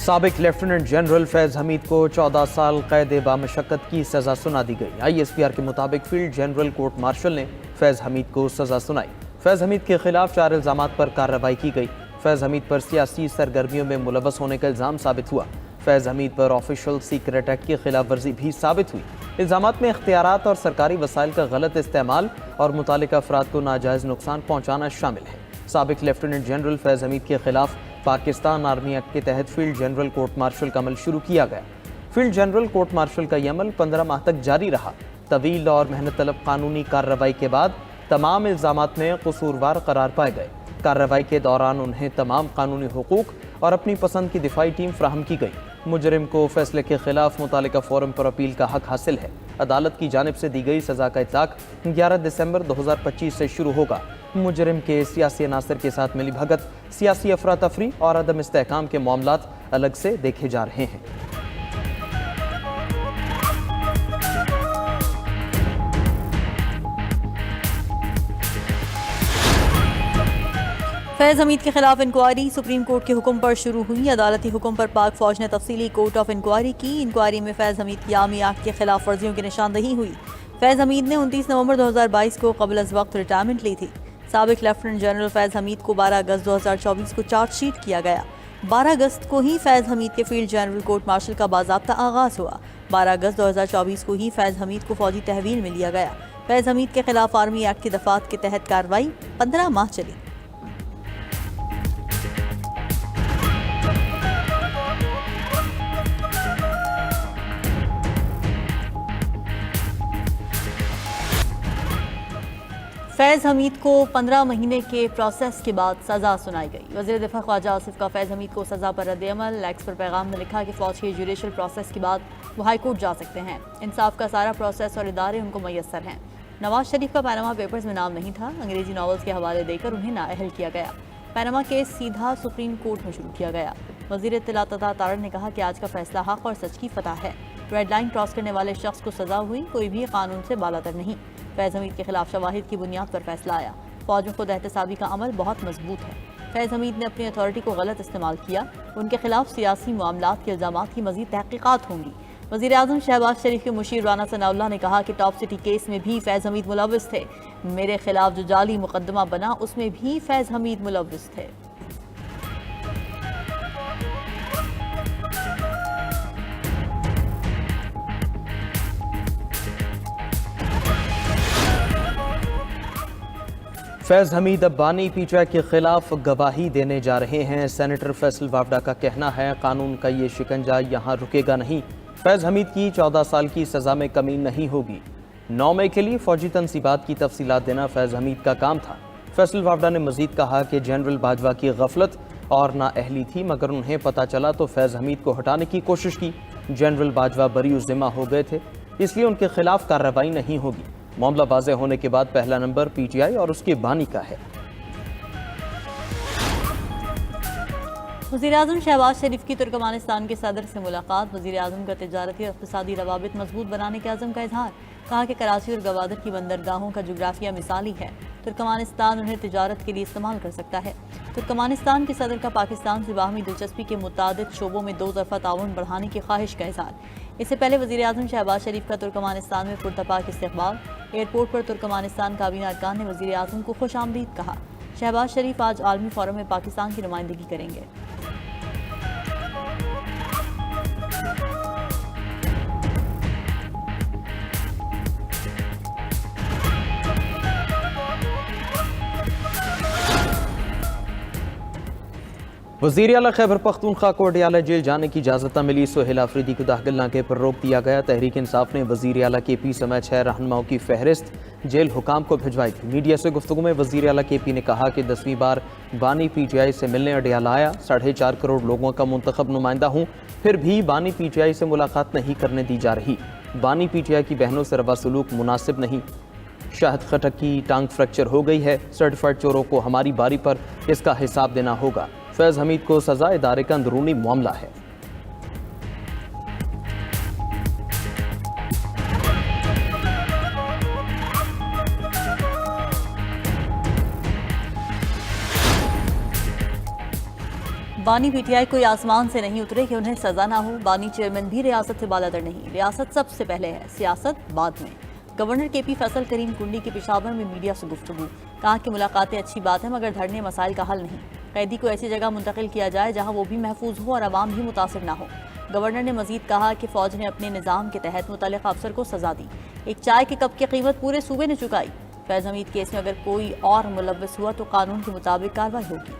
साबिक lieutenant general फैज़ हमीद को 14 साल कैद बामशक्कत की सज़ा सुना दी गई। ISPR के मुताबिक फील्ड जनरल कोर्ट मार्शल ने फैज़ हमीद को सज़ा सुनाई। फैज़ हमीद के खिलाफ 4 इल्ज़ामात पर कार्रवाई की गई। फैज़ हमीद पर सियासी सरगर्मियों में मुलव्वस होने का इल्ज़ाम साबित हुआ। फैज़ हमीद पर ऑफिशियल सीक्रेट एक्ट की खिलाफ वर्जी भी साबित हुई। इल्ज़ामात में इख्तियारात और सरकारी वसाइल का गलत इस्तेमाल और मुतालिका अफराद को नाजायज़ नुकसान पहुँचाना शामिल है। साबिक लेफ्टिनेंट जनरल फैज़ हमीद के खिलाफ पाकिस्तान आर्मी एक्ट के तहत फील्ड जनरल कोर्ट मार्शल का अमल शुरू किया गया। फील्ड जनरल कोर्ट मार्शल का यह अमल 15 माह तक जारी रहा। तवील और मेहनत तलब कानूनी कार्रवाई के बाद तमाम इल्ज़ामात में कसूरवार करार पाए गए। कार्रवाई के दौरान उन्हें तमाम कानूनी हुकूक और अपनी पसंद की दिफाई टीम फ्राहम की गई। मुजरिम को फैसले के खिलाफ मुतालिका फोरम पर अपील का हक हासिल है। अदालत की जानिब से दी गई सज़ा का इतलाक 11 दिसंबर 2025 से शुरू होगा। मुजरिम के सियासी अनासर के साथ मिली भगत, सियासी अफरा तफरी और अदम इस्तेहकाम के मामलात अलग से देखे जा रहे हैं। फैज़ हमीद के खिलाफ इंक्वायरी सुप्रीम कोर्ट के हुक्म पर शुरू हुई। अदालती हुक्म पर पाक फौज ने तफसीली कोर्ट ऑफ इंक्वायरी की। इंक्वायरी में फैज़ हमीद की आर्मी एक्ट की खिलाफ वर्जियों की निशानदही हुई। फैज़ हमीद ने 29 नवंबर 2022 को कबल अज़ वक्त रिटायरमेंट ली थी। साबिक लेफ्टिनेंट जनरल फैज़ हमीद को 12 अगस्त 2024 को चार्जशीट किया गया। 12 अगस्त को ही फैज़ हमीद के फील्ड जनरल कोर्ट मार्शल का बाज़ाब्ता आगाज़ हुआ। 12 अगस्त 2024 को ही फैज़ हमीद को फौजी तहवील में लिया गया। फैज़ हमीद के खिलाफ आर्मी एक्ट की दफात के तहत कार्रवाई 15 माह चली। फैज़ हमीद को 15 महीने के प्रोसेस के बाद सज़ा सुनाई गई। वज़ीर दिफा ख्वाजा आसिफ का फैज़ हमीद को सज़ा पर रद्द-ए-अमल। एक्स पर पैगाम में लिखा कि फ़ौज के जुडिशल प्रोसेस के बाद वो हाई कोर्ट जा सकते हैं। इंसाफ का सारा प्रोसेस और इदारे उनको मैसर हैं। नवाज शरीफ का पैनामा पेपर्स में नाम नहीं था। अंग्रेजी नॉवेल्स के हवाले देकर उन्हें नाअहल किया गया। पैनामा केस सीधा सुप्रीम कोर्ट में शुरू किया गया। वज़ीर इत्तलात तथा तारण ने कहा कि आज का फैसला हक़ और सच की फतह है। रेड लाइन क्रॉस करने वाले शख्स को सज़ा हुई, कोई भी कानून से बालातर नहीं। फैज़ हमीद के खिलाफ शवाहिद की बुनियाद पर फैसला आया। फौज में खुद एहतसाबी का अमल बहुत मजबूत है। फैज़ हमीद ने अपनी अथॉरिटी को गलत इस्तेमाल किया। उनके खिलाफ सियासी मामलात के इल्ज़ामात की मज़ीद तहक़ीक़ात होंगी। वज़ीर आज़म शहबाज शरीफ के मुशीर राना सनाउल्लाह ने कहा कि टॉप सिटी केस में भी फैज़ हमीद मुलव्वस थे। मेरे खिलाफ जो जाली मुकदमा बना उसमें भी फैज़ हमीद मुलव्वस थे। फैज़ हमीद अब बानी पीटीआई के खिलाफ गवाही देने जा रहे हैं। सेनेटर फैसल वावडा का कहना है कानून का ये शिकंजा यहाँ रुकेगा नहीं। फैज़ हमीद की 14 साल की सज़ा में कमी नहीं होगी। 9 मई के लिए फौजी तनसीबात की तफसीलात देना फैज़ हमीद का काम था। फैसल वावडा ने मजीद कहा कि जनरल बाजवा की गफलत और नाअहली थी, मगर उन्हें पता चला तो फैज़ हमीद को हटाने की कोशिश की। जनरल बाजवा बरी ज़िम्मा हो गए थे, इसलिए उनके खिलाफ कार्रवाई नहीं होगी। मामला वाज़े होने के बाद पहला नंबर पीटीआई और उसके बानी का है। वज़ीर आज़म शहबाज शरीफ की तुर्कमानिस्तान के सदर से मुलाकात। वज़ीर आज़म का तिजारती और इक़्तिसादी रवाबित मजबूत बनाने के अज़म का इजहार। कहा कि कराची और गवादर की बंदरगाहों का जोग्राफिया मिसाली है। तुर्कमानिस्तान उन्हें तिजारत के लिए इस्तेमाल कर सकता है। तुर्कमानिस्तान के सदर का पाकिस्तान से बाहमी दिलचस्पी के मुतादिद शोबों में 2 तरफ़ा ताउन बढ़ाने की ख्वाहिश का इजहार। इससे पहले वज़ीर आज़म शहबाज शरीफ का तुर्कमानिस्तान में पुरतपाक इस्तक़बाल। एयरपोर्ट पर तुर्कमानिस्तान काबीना अरकान ने वज़ीर आज़म को खुश आमदीद कहा। शहबाज शरीफ आज आलमी फोरम में पाकिस्तान की नुमाइंदगी करेंगे। वज़ीर आला खैबर पख्तूनख्वा को अडयाला जेल जाने की इजाज़त न मिली। सोहेल आफरीदी को दाखिल नाके पर रोक दिया गया। तहरीक इंसाफ ने वज़ीर आला KP समेत 6 रहनुमाओं की फहरिस्त जेल हुकाम को भिजवाई थी। मीडिया से गुफ्तगू में वज़ीर आला KP ने कहा कि 10वीं बार बानी PTI से मिलने अडयाला आया। 4.5 करोड़ लोगों का मुंतखब नुमाइंदा हूँ, फिर भी बानी PTI से मुलाकात नहीं करने दी जा रही। बानी PTI की बहनों से रवा सलूक मुनासिब नहीं। शाहद खटक की टांग फ्रैक्चर हो गई है। सर्टिफाइड चोरों को हमारी बारी पर इसका हिसाब देना होगा। फैज़ हमीद को सज़ा इदारे का अंदरूनी मामला है। बानी पीटीआई कोई आसमान से नहीं उतरे कि उन्हें सजा ना हो। बानी चेयरमैन भी रियासत से बालातर नहीं, रियासत सबसे पहले है, सियासत बाद में। गवर्नर केपी फैसल करीम कुंडी की पेशावर में मीडिया से गुफ्तगू, कहा कि मुलाकातें अच्छी बात है मगर धरने मसाइल का हल नहीं। कैदी को ऐसी जगह मुंतकिल किया जाए जहां वो भी महफूज हो और आवाम भी मुतासिर ना हो। गवर्नर ने मजीद कहा कि फौज ने अपने निज़ाम के तहत मुतल्लिक़ अफसर को सजा दी। एक चाय के कप की कीमत पूरे सूबे ने चुकाई। फैज़ हमीद केस में अगर कोई और मुलव्वस हुआ तो कानून के मुताबिक कार्रवाई होगी।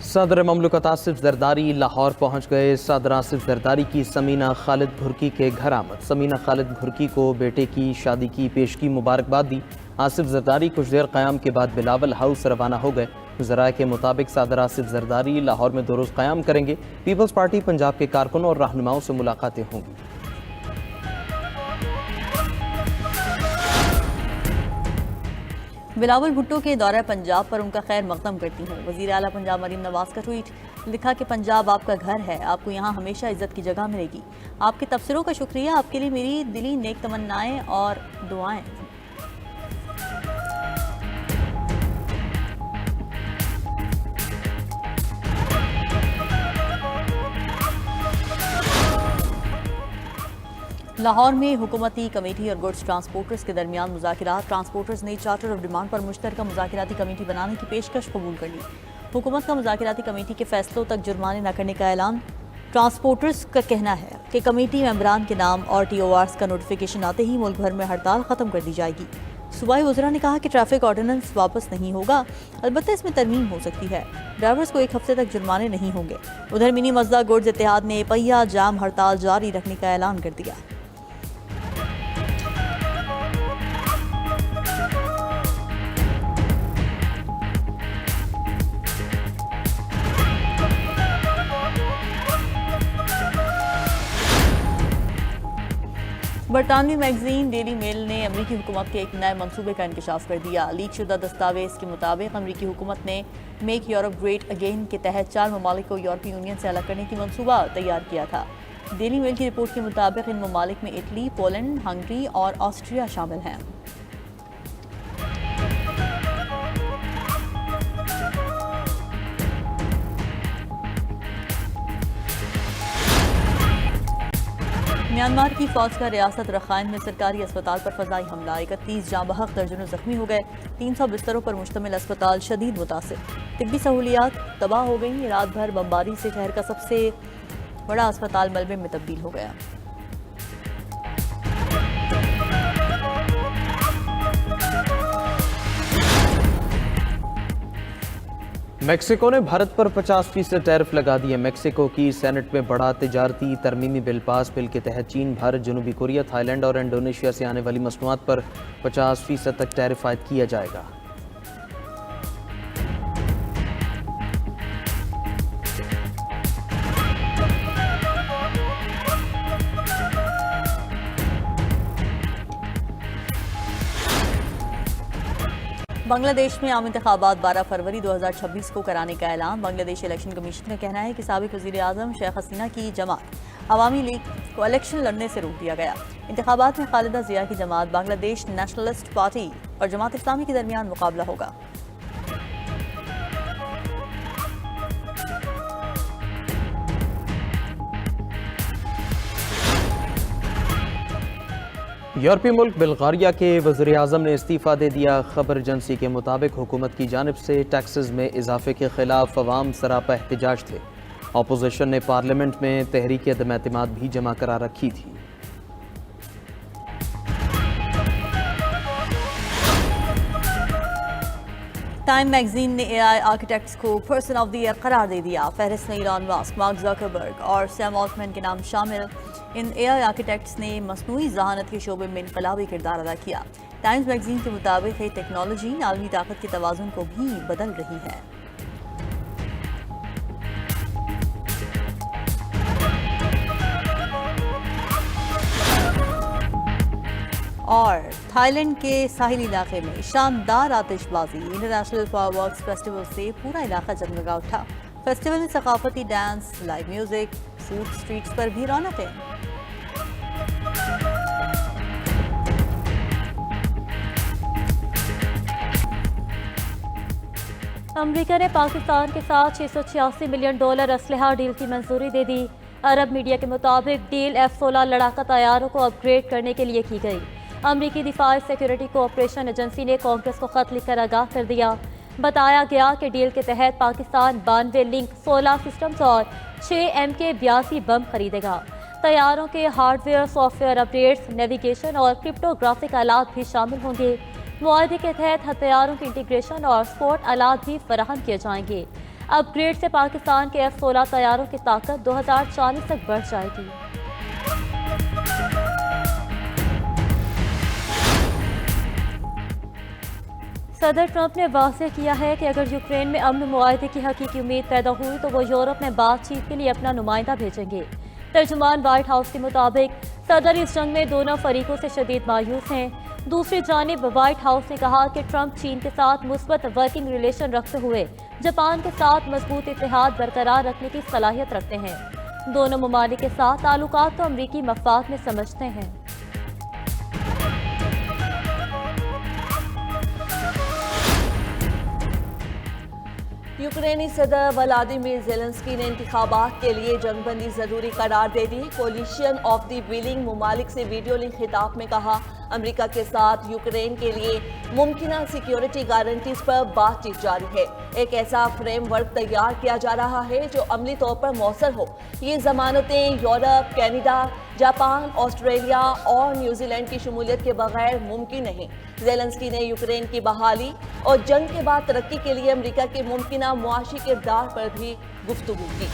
सदर ममलकत आसिफ जरदारी लाहौर पहुंच गए। सदर आसिफ जरदारी की समीना खालिद भुर्की के घर आमद। समीना खालिद भुर्की को बेटे की शादी की पेशगी मुबारकबाद दी। आसिफ जरदारी कुछ देर क़याम के बाद बिलावल हाउस रवाना हो गए। ज़राए के मुताबिक सदर आसिफ जरदारी लाहौर में 2 रोज़ क़याम करेंगे। पीपल्स पार्टी पंजाब के कारकुनों और रहनुमाओं से मुलाकातें होंगी। बिलावल भुट्टो के दौरा पंजाब पर उनका खैर मकदम करती हूँ। वज़ीर आला पंजाब मरीम नवाज का ट्वीट, लिखा कि पंजाब आपका घर है, आपको यहाँ हमेशा इज्जत की जगह मिलेगी। आपके तबसरों का शुक्रिया, आपके लिए मेरी दिली नेक तमन्नाएं और दुआएं। लाहौर में हुकूमती कमेटी और गुड्स ट्रांसपोर्टर्स के दरमियान मुज़ाकिरात। ट्रांसपोर्टर्स ने चार्टर ऑफ डिमांड पर मुश्तरका मुज़ाकिराती कमेटी बनाने की पेशकश कबूल कर ली। हुकूमत का मुज़ाकिराती कमेटी के फैसलों तक जुर्माने न करने का ऐलान। ट्रांसपोर्टर्स का कहना है कि कमेटी मेंबरान के नाम और TORs का नोटिफिकेशन आते ही मुल्क भर में हड़ताल ख़त्म कर दी जाएगी। सूबाई वज़रा ने कहा कि ट्रैफिक ऑर्डिनेंस वापस नहीं होगा, अलबत्ता इसमें तरमीम हो सकती है। ड्राइवर्स को 1 हफ्ते तक जुर्माने नहीं होंगे। उधर मिनी मजदा गुड्स इत्तेहाद ने पहिया जाम हड़ताल जारी रखने का ऐलान कर दिया। बरतानवी मैगजीन डेली मेल ने अमरीकी हुकूमत के एक नए मंसूबे का इंकशाफ कर दिया। लीक शुदा दस्तावेज़ के मुताबिक अमरीकी हुकूमत ने मेक यूरोप ग्रेट अगेन के तहत 4 ममालिक को यूरोपीय यूनियन से अलग करने की मंसूबा तैयार किया था। डेली मेल की रिपोर्ट के मुताबिक इन ममालिक में इटली, पोलैंड, हंगरी और ऑस्ट्रिया शामिल हैं। म्यांमार की फौज का रियासत रखाइन में सरकारी अस्पताल पर फजाई हमला। 31 जाँ बहक, दर्जनों जख्मी हो गए। 300 बिस्तरों पर मुश्तमिल अस्पताल शदीद मुतासिर। तिब्बी सहूलियात तबाह हो गई। रात भर बमबारी से शहर का सबसे बड़ा अस्पताल मलबे में तब्दील हो गया। मेक्सिको ने भारत पर 50% टैरिफ लगा दिए। मेक्सिको की सेनेट में बढ़ा तिजारती तरमीमी बिल पास। बिल के तहत चीन, भारत, जनूबी कोरिया, थाईलैंड और इंडोनेशिया से आने वाली मसनूआत पर 50% तक टैरिफ आयद किया जाएगा। बांग्लादेश में आम इंतखाबात 12 फरवरी 2026 को कराने का ऐलान। बांग्लादेश इलेक्शन कमीशन का कहना है कि साबिक वज़ीर आज़म शेख हसीना की जमात अवामी लीग को इलेक्शन लड़ने से रोक दिया गया। इंतखाबात में खालिदा जिया की जमात बांग्लादेश नेशनलिस्ट पार्टी और जमात इस्लामी के दरमियान मुकाबला होगा। यूरोपीय मुल्क बुल्गारिया के वज़ीर आज़म ने इस्तीफ़ा दे दिया। खबर एजेंसी के मुताबिक हुकूमत की जानिब से टैक्सेस में इजाफे के खिलाफ अवाम सरापा एहतजाज थे। अपोजिशन ने पार्लियामेंट में तहरीक अदम एतमाद भी जमा करा रखी थी। टाइम मैगजीन ने AI आर्किटेक्ट्स को पर्सन ऑफ द ईयर करार दे दिया। फहरिस्त में इलॉन मस्क, मार्क ज़करबर्ग और सैम ऑल्टमैन के नाम शामिल। इन AI आर्किटेक्ट्स ने मसनूई ज़हानत के शोबे में इनकलाबी किरदार अदा किया। टाइम्स मैगजीन के मुताबिक ये टेक्नोलॉजी आलमी ताकत के तवाज़ुन को भी बदल रही है। और थाईलैंड के साहिली इलाके में शानदार आतिशबाजी। इंटरनेशनल फायरवर्क्स फेस्टिवल से पूरा इलाका जगमगा उठा। फेस्टिवल में सकाफती dance, live music, food streets पर भी रौनक है। अमेरिका ने पाकिस्तान के साथ $686 मिलियन असलहा डील की मंजूरी दे दी। अरब मीडिया के मुताबिक डील F-16 लड़ाका तैयारों को अपग्रेड करने के लिए की गई। अमेरिकी दिफाई सिक्योरिटी कोऑपरेशन एजेंसी ने कांग्रेस को खत लिखकर आगाह कर दिया। बताया गया कि डील के तहत पाकिस्तान 92 लिंक 16 सिस्टम्स और 6 MK-82 बम खरीदेगा। तैयारों के हार्डवेयर सॉफ्टवेयर अपडेट्स, नेविगेशन और क्रिप्टोग्राफिक आलात भी शामिल होंगे। मुआहदे के तहत हथियारों की इंटीग्रेशन और स्पोर्ट आलात भी फराहम किए जाएंगे। अपग्रेड से पाकिस्तान के F-16 तैयारों की ताकत 2040 तक बढ़ जाएगी। सदर ट्रंप ने वाज़ेह किया है कि अगर यूक्रेन में अमन मुआहदे की हकीकी उम्मीद पैदा हुई तो वो यूरोप में बातचीत के लिए अपना नुमाइंदा भेजेंगे। तर्जुमान व्हाइट हाउस के मुताबिक सदर इस जंग में दोनों फरीकों से शदीद मायूस हैं। दूसरी जानिब व्हाइट हाउस ने कहा कि ट्रंप चीन के साथ मुस्बत वर्किंग रिलेशन रखते हुए जापान के साथ मजबूत इत्तेहाद बरकरार रखने की सलाहियत रखते हैं। दोनों ममालिक के साथ ताल्लुकात तो अमरीकी मफाद में समझते हैं। यूक्रेनी सदर व्लादिमीर ज़ेलेंस्की ने इंतखाबात के लिए जंगबंदी ज़रूरी करार दे दी। कोलिशन ऑफ द विलिंग ममालिक से वीडियो लिंक खिताब में कहा, अमेरिका के साथ यूक्रेन के लिए मुमकिन सिक्योरिटी गारंटीज पर बातचीत जारी है। एक ऐसा फ्रेमवर्क तैयार किया जा रहा है जो अमली तौर पर मौसर हो। ये जमानतें यूरोप, कनाडा, जापान, ऑस्ट्रेलिया और न्यूजीलैंड की शमूलियत के बगैर मुमकिन नहीं। ज़ेलेंस्की ने यूक्रेन की बहाली और जंग के बाद तरक्की के लिए अमेरिका के मुमकिन मुआशी किरदार पर भी गुफ्तगू की।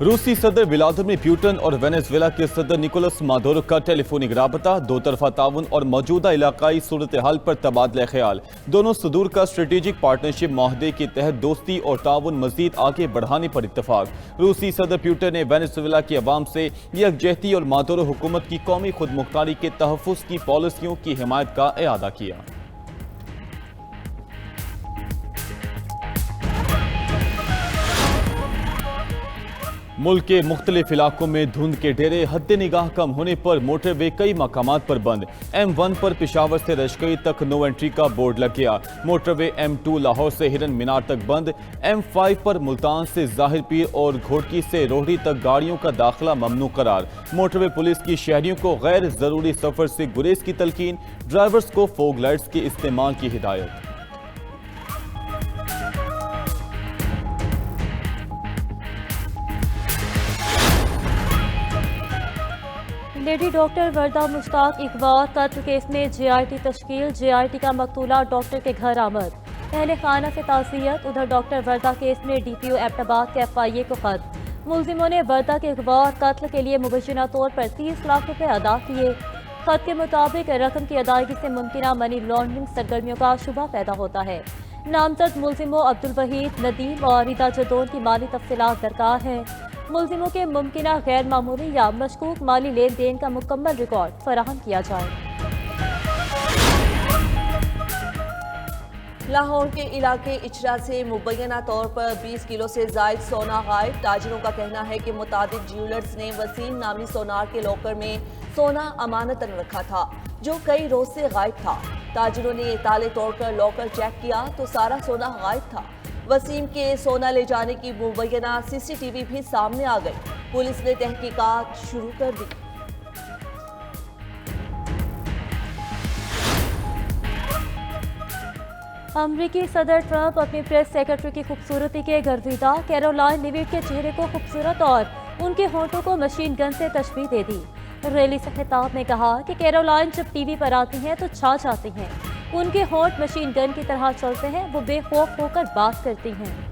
रूसी सदर व्लादिमीर पुतिन और वेनेजुएला के सदर निकोलस मादुरो का टेलीफोनिक राबता, दो तरफा ताउन और मौजूदा इलाकाई सूरत हाल पर तबादला ख्याल। दोनों सदूर का स्ट्रेटेजिक पार्टनरशिप माहदे के तहत दोस्ती और ताउन मजीद आगे बढ़ाने पर इत्तफाक। रूसी सदर पुतिन ने वेनेजुएला की अवाम से यकजहती और मादुरो हुकूमत की कौमी खुद मुख्तारी के तहफ़्फ़ुज़ की पॉलिसियों की हिमायत का इआदा किया। मुल्क के मुख्तलिफ इलाकों में धुंध के डेरे, हद निगाह कम होने पर मोटरवे कई मकामात पर बंद। M1 पर पेशावर से रशकई तक नो एंट्री का बोर्ड लग गया। मोटरवे M2 लाहौर से हिरन मीनार तक बंद। M5 पर मुल्तान से जाहिर पीर और घोड़की से रोहड़ी तक गाड़ियों का दाखिला ममनू करार। मोटरवे पुलिस की शहरियों को गैर जरूरी सफर से गुरेज की तलकीन, ड्राइवर्स को फोग लाइट्स के इस्तेमाल की हिदायत। लेडी डॉक्टर वर्दा मुश्ताक अगवा कत्ल केस में JRT तश्कील। JRT का मकतूला डॉक्टर के घर आमद, अहले खाना से ताज़ियत। उधर डॉक्टर वर्दा केस में DPO एबटाबाद के FIA को खत। मुलजिमों ने वर्दा के अगवा और कत्ल के लिए मुबैना तौर पर 30 लाख रुपए अदा किए। खत के मुताबिक रकम की अदायगी से मुमकिन मनी लॉन्ड्रिंग सरगर्मियों का शुबा पैदा होता है। नामजद मुलजिमों अब्दुल वहीद, नदीम और रिदा जदोन की माली तफसीलात दरकार है। मुलजिमों के मुमकिना गैर मामूली या मशकूक माली लेन देन का मुकम्मल रिकॉर्ड फराहम किया जाए। लाहौर के इलाके इचरा से मुबैना तौर पर 20 किलो से जायद सोना गायब। ताजिरों का कहना है कि मुतादिद ज्वेलर्स ने वसीम नामी सोनार के लॉकर में सोना अमानतन रखा था, जो कई रोज से गायब था। ताजिरों ने ताले तोड़कर लॉकर चेक किया तो सारा सोना गायब था। वसीम के सोना ले जाने की मुबैना CCTV भी सामने आ गई। पुलिस ने तहकीकात शुरू कर दी। अमरीकी सदर ट्रंप अपनी प्रेस सेक्रेटरी की खूबसूरती के गर्विदा कैरोलाइन लिविट के चेहरे को खूबसूरत और उनके होंठों को मशीन गन से तशबीह दे दी। रैली से खिताब में कहा कि कैरोलाइन जब टीवी पर आती हैं तो छा जाती हैं। उनके होंठ मशीन गन की तरह चलते हैं, वो बेखौफ होकर बात करती हैं।